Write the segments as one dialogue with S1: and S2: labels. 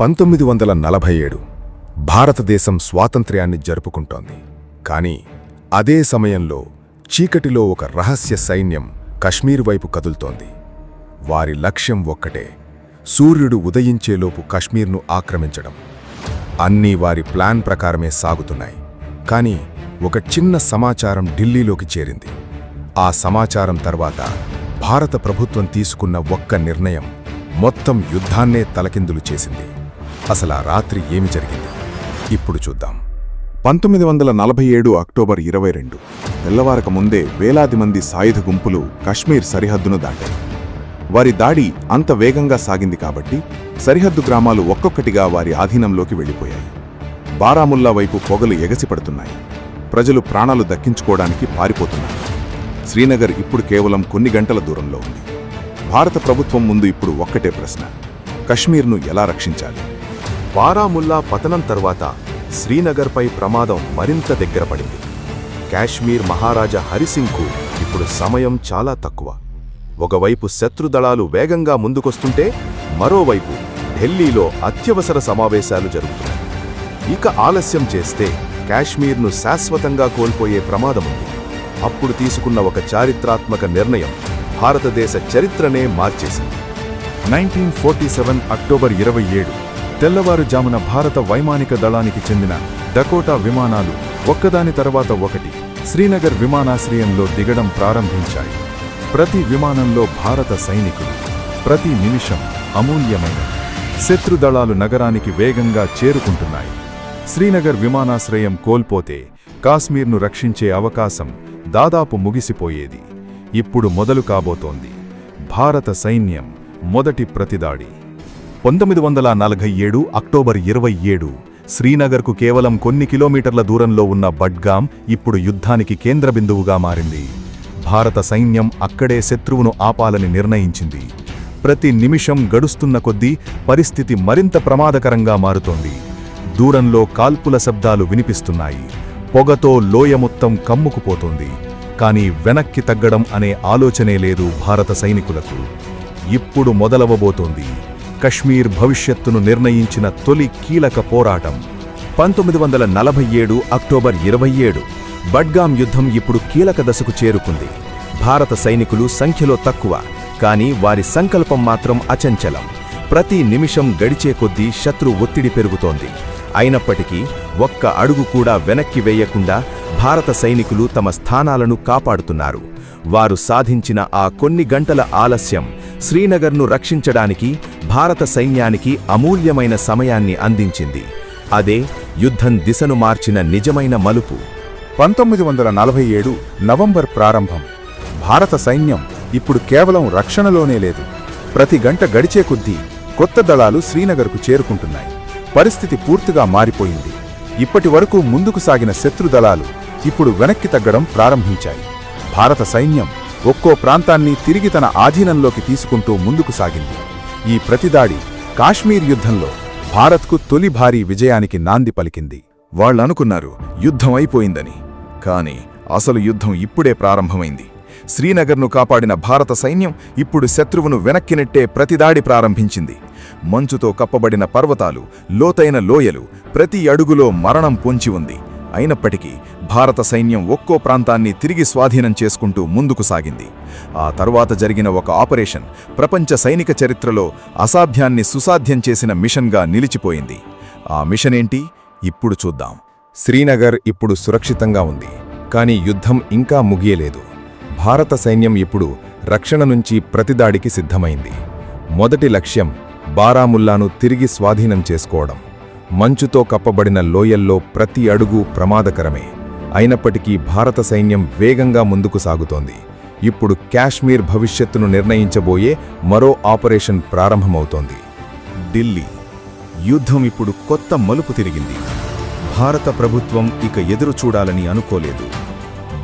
S1: 1947 భారతదేశం స్వాతంత్ర్యాన్ని జరుపుకుంటోంది. కానీ అదే సమయంలో చీకటిలో ఒక రహస్య సైన్యం కశ్మీర్ వైపు కదులుతోంది. వారి లక్ష్యం ఒక్కటే, సూర్యుడు ఉదయించేలోపు కశ్మీర్ను ఆక్రమించడం. అన్నీ వారి ప్లాన్ ప్రకారమే సాగుతున్నాయి. కానీ ఒక చిన్న సమాచారం ఢిల్లీలోకి చేరింది. ఆ సమాచారం తర్వాత భారత ప్రభుత్వం తీసుకున్న ఒక్క నిర్ణయం మొత్తం యుద్ధాన్నే తలకిందులు చేసింది. అసలా రాత్రి ఏమి జరిగింది ఇప్పుడు చూద్దాం.
S2: 1947 అక్టోబర్ 22 తెల్లవారక ముందే వేలాది మంది సాయుధ గుంపులు కశ్మీర్ సరిహద్దును దాటాయి. వారి దాడి అంత వేగంగా సాగింది కాబట్టి సరిహద్దు గ్రామాలు ఒక్కొక్కటిగా వారి ఆధీనంలోకి వెళ్ళిపోయాయి. బారాముల్లా వైపు పొగలు ఎగసిపడుతున్నాయి. ప్రజలు ప్రాణాలు దక్కించుకోవడానికి పారిపోతున్నారు. శ్రీనగర్ ఇప్పుడు కేవలం కొన్ని గంటల దూరంలో ఉంది. భారత ప్రభుత్వం ముందు ఇప్పుడు ఒక్కటే ప్రశ్న, కశ్మీర్ను ఎలా రక్షించాలి?
S3: బారాముల్లా పతనం తర్వాత శ్రీనగర్పై ప్రమాదం మరింత దగ్గర పడింది. కాశ్మీర్ మహారాజా హరిసింగ్కు ఇప్పుడు సమయం చాలా తక్కువ. ఒకవైపు శత్రుదళాలు వేగంగా ముందుకొస్తుంటే మరోవైపు ఢిల్లీలో అత్యవసర సమావేశాలు జరుగుతున్నాయి. ఇక ఆలస్యం చేస్తే కాశ్మీర్ను శాశ్వతంగా కోల్పోయే ప్రమాదముంది. అప్పుడు తీసుకున్న ఒక చారిత్రాత్మక నిర్ణయం భారతదేశ చరిత్రనే మార్చేసింది.
S4: 1947 అక్టోబర్ 27 తెల్లవారుజామున భారత వైమానిక దళానికి చెందిన డకోటా విమానాలు ఒక్కదాని తర్వాత ఒకటి శ్రీనగర్ విమానాశ్రయంలో దిగడం ప్రారంభించాయి. ప్రతి విమానంలో భారత సైనికులు. ప్రతి నిమిషం అమూల్యమైనది. శత్రుదళాలు నగరానికి వేగంగా చేరుకుంటున్నాయి. శ్రీనగర్ విమానాశ్రయం కోల్పోతే కాశ్మీర్ను రక్షించే అవకాశం దాదాపు ముగిసిపోయేది. ఇప్పుడు మొదలు కాబోతోంది భారత సైన్యం మొదటి ప్రతిదాడి.
S3: 1947 అక్టోబర్ 27 శ్రీనగర్కు కేవలం కొన్ని కిలోమీటర్ల దూరంలో ఉన్న బడ్గామ్ ఇప్పుడు యుద్ధానికి కేంద్రబిందువుగా మారింది. భారత సైన్యం అక్కడే శత్రువును ఆపాలని నిర్ణయించింది. ప్రతి నిమిషం గడుస్తున్న కొద్దీ పరిస్థితి మరింత ప్రమాదకరంగా మారుతోంది. దూరంలో కాల్పుల శబ్దాలు వినిపిస్తున్నాయి. పొగతో లోయ మొత్తం కమ్ముకుపోతోంది. కానీ వెనక్కి తగ్గడం అనే ఆలోచనే లేదు భారత సైనికులకు. ఇప్పుడు మొదలవబోతోంది కశ్మీర్ భవిష్యత్తును నిర్ణయించిన తొలి కీలక పోరాటం.
S1: 1947 అక్టోబర్ 27 బడ్గామ్ యుద్ధం ఇప్పుడు కీలక దశకు చేరుకుంది. భారత సైనికులు సంఖ్యలో తక్కువ, కానీ వారి సంకల్పం మాత్రం అచంచలం. ప్రతి నిమిషం గడిచే కొద్దీ శత్రు ఒత్తిడి పెరుగుతోంది. అయినప్పటికీ ఒక్క అడుగు కూడా వెనక్కి వేయకుండా భారత సైనికులు తమ స్థానాలను కాపాడుతున్నారు. వారు సాధించిన ఆ కొన్ని గంటల ఆలస్యం శ్రీనగర్ను రక్షించడానికి భారత సైన్యానికి అమూల్యమైన సమయాన్ని అందించింది. అదే యుద్ధం దిశను మార్చిన నిజమైన మలుపు.
S4: 1947 నవంబర్ ప్రారంభం. భారత సైన్యం ఇప్పుడు కేవలం రక్షణలోనే లేదు. ప్రతి గంట గడిచే కొద్దీ కొత్త దళాలు శ్రీనగర్కు చేరుకుంటున్నాయి. పరిస్థితి పూర్తిగా మారిపోయింది. ఇప్పటి వరకు ముందుకు సాగిన శత్రుదళాలు ఇప్పుడు వెనక్కి తగ్గడం ప్రారంభించాయి. భారత సైన్యం ఒక్కో ప్రాంతాన్ని తిరిగి తన ఆధీనంలోకి తీసుకుంటూ ముందుకు సాగింది. ఈ ప్రతిదాడి కాశ్మీర్ యుద్ధంలో భారత్కు తొలి భారీ విజయానికి నాంది పలికింది.
S3: వాళ్లనుకున్నారు యుద్ధం అయిపోయిందని. కానీ అసలు యుద్ధం ఇప్పుడే ప్రారంభమైంది. శ్రీనగర్ను కాపాడిన భారత సైన్యం ఇప్పుడు శత్రువును వెనక్కి నెట్టే ప్రతిదాడి ప్రారంభించింది. మంచుతో కప్పబడిన పర్వతాలు, లోతైన లోయలు, ప్రతి అడుగులో మరణం పొంచి ఉంది. అయినప్పటికీ భారత సైన్యం ఒక్కో ప్రాంతాన్ని తిరిగి స్వాధీనం చేసుకుంటూ ముందుకు సాగింది. ఆ తర్వాత జరిగిన ఒక ఆపరేషన్ ప్రపంచ సైనిక చరిత్రలో అసాధ్యాన్ని సుసాధ్యం చేసిన మిషన్గా నిలిచిపోయింది. ఆ మిషన్ ఏంటి? ఇప్పుడు చూద్దాం.
S1: శ్రీనగర్ ఇప్పుడు సురక్షితంగా ఉంది. కానీ యుద్ధం ఇంకా ముగియలేదు. భారత సైన్యం ఇప్పుడు రక్షణ నుంచి ప్రతిదాడికి సిద్ధమైంది. మొదటి లక్ష్యం బారాముల్లాను తిరిగి స్వాధీనం చేసుకోవడం. మంచుతో కప్పబడిన లోయల్లో ప్రతి అడుగు ప్రమాదకరమే. అయినప్పటికీ భారత సైన్యం వేగంగా ముందుకు సాగుతోంది. ఇప్పుడు కాశ్మీర్ భవిష్యత్తును నిర్ణయించబోయే మరో ఆపరేషన్ ప్రారంభమవుతోంది.
S3: ఢిల్లీ యుద్ధం ఇప్పుడు కొత్త మలుపు తిరిగింది. భారత ప్రభుత్వం ఇక ఎదురు చూడాలని అనుకోలేదు.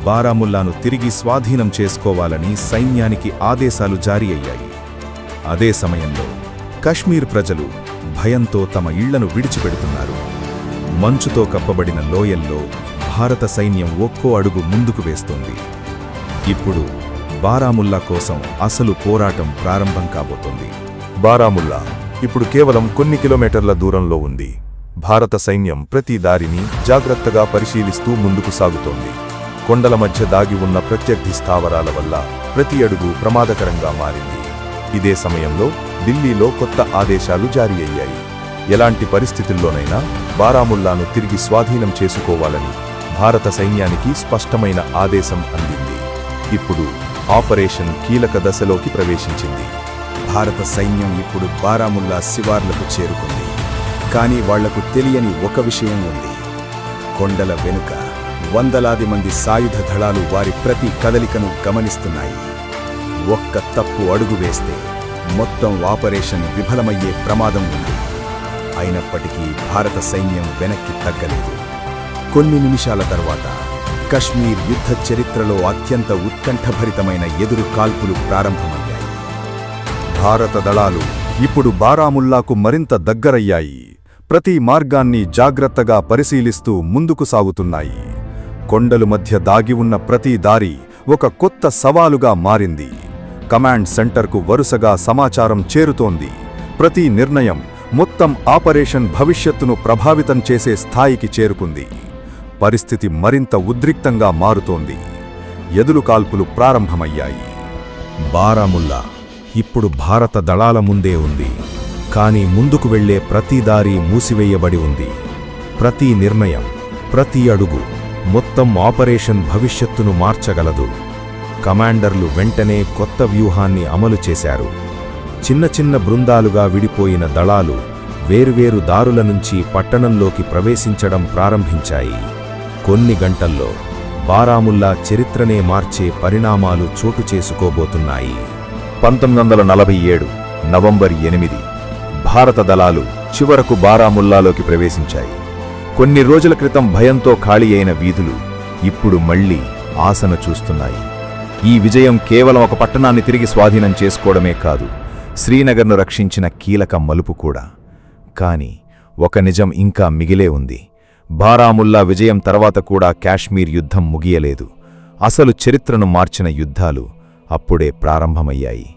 S3: బారాముల్లాను తిరిగి స్వాధీనం చేసుకోవాలని సైన్యానికి ఆదేశాలు జారీ అయ్యాయి. అదే సమయంలో కశ్మీర్ ప్రజలు భయంతో తమ ఇళ్లను విడిచిపెడుతున్నారు. మంచుతో కప్పబడిన లోయల్లో భారత సైన్యం ఒక్కో అడుగు ముందుకు వేస్తోంది. ఇప్పుడు బారాముల్లా కోసం అసలు పోరాటం ప్రారంభం కాబోతోంది.
S1: బారాముల్లా
S3: ఇప్పుడు కేవలం కొన్ని కిలోమీటర్ల దూరంలో ఉంది. భారత సైన్యం ప్రతి దారిని జాగ్రత్తగా పరిశీలిస్తూ ముందుకు సాగుతోంది. కొండల మధ్య దాగి ఉన్న ప్రత్యర్థి స్థావరాల వల్ల ప్రతి అడుగు ప్రమాదకరంగా మారింది. ఇదే సమయంలో ఢిల్లీలో కొత్త ఆదేశాలు జారీ అయ్యాయి. ఎలాంటి పరిస్థితుల్లోనైనా బారాముల్లాను తిరిగి స్వాధీనం చేసుకోవాలని భారత సైన్యానికి స్పష్టమైన ఆదేశం అందింది. ఇప్పుడు ఆపరేషన్ కీలక దశలోకి ప్రవేశించింది.
S1: భారత సైన్యం ఇప్పుడు బారాముల్లా శివార్లకు చేరుకుంది. కానీ వాళ్లకు తెలియని ఒక విషయం ఉంది. కొండల వెనుక వందలాది మంది సాయుధ దళాలు వారి ప్రతి కదలికను గమనిస్తున్నాయి. ఒక్క తప్పు అడుగు వేస్తే మొత్తం ఆపరేషన్ విఫలమయ్యే ప్రమాదం ఉంది. అయినప్పటికీ భారత సైన్యం వెనక్కి తగ్గలేదు. కొన్ని నిమిషాల తర్వాత కశ్మీర్ యుద్ధ చరిత్రలో అత్యంత ఉత్కంఠభరితమైన ఎదురు కాల్పులు ప్రారంభమయ్యాయి.
S3: భారత దళాలు ఇప్పుడు బారాముల్లాకు మరింత దగ్గరయ్యాయి. ప్రతి మార్గాన్ని జాగ్రత్తగా పరిశీలిస్తూ ముందుకు సాగుతున్నాయి. కొండలు మధ్య దాగి ఉన్న ప్రతి దారి ఒక కొత్త సవాలుగా మారింది. కమాండ్ సెంటర్కు వరుసగా సమాచారం చేరుతోంది. ప్రతి నిర్ణయం మొత్తం ఆపరేషన్ భవిష్యత్తును ప్రభావితం చేసే స్థాయికి చేరుకుంది. పరిస్థితి మరింత ఉద్రిక్తంగా మారుతోంది. ఎదురు కాల్పులు ప్రారంభమయ్యాయి.
S1: బారాముల్లా ఇప్పుడు భారత దళాల ముందే ఉంది. కానీ ముందుకు వెళ్లే ప్రతి దారి మూసివేయబడి ఉంది. ప్రతి నిర్ణయం, ప్రతి అడుగు మొత్తం ఆపరేషన్ భవిష్యత్తును మార్చగలదు. కమాండర్లు వెంటనే కొత్త వ్యూహాన్ని అమలు చేశారు. చిన్న చిన్న బృందాలుగా విడిపోయిన దళాలు వేర్వేరు దారుల నుంచి పట్టణంలోకి ప్రవేశించడం ప్రారంభించాయి. కొన్ని గంటల్లో బారాముల్లా చరిత్రనే మార్చే పరిణామాలు చోటు చేసుకోబోతున్నాయి.
S3: 1947 నవంబర్ 8 భారత దళాలు చివరకు బారాముల్లాలోకి ప్రవేశించాయి. కొన్ని రోజుల క్రితం భయంతో ఖాళీ అయిన వీధులు ఇప్పుడు మళ్లీ ఆశను చూస్తున్నాయి. ఈ విజయం కేవలం ఒక పట్టణాన్ని తిరిగి స్వాధీనం చేసుకోవడమే కాదు, శ్రీనగర్ను రక్షించిన కీలక మలుపు కూడా. కానీ ఒక నిజం ఇంకా మిగిలే ఉంది. బారాముల్లా విజయం తర్వాత కూడా కాశ్మీర్ యుద్ధం ముగియలేదు. అసలు చరిత్రను మార్చిన యుద్ధాలు అప్పుడే ప్రారంభమయ్యాయి.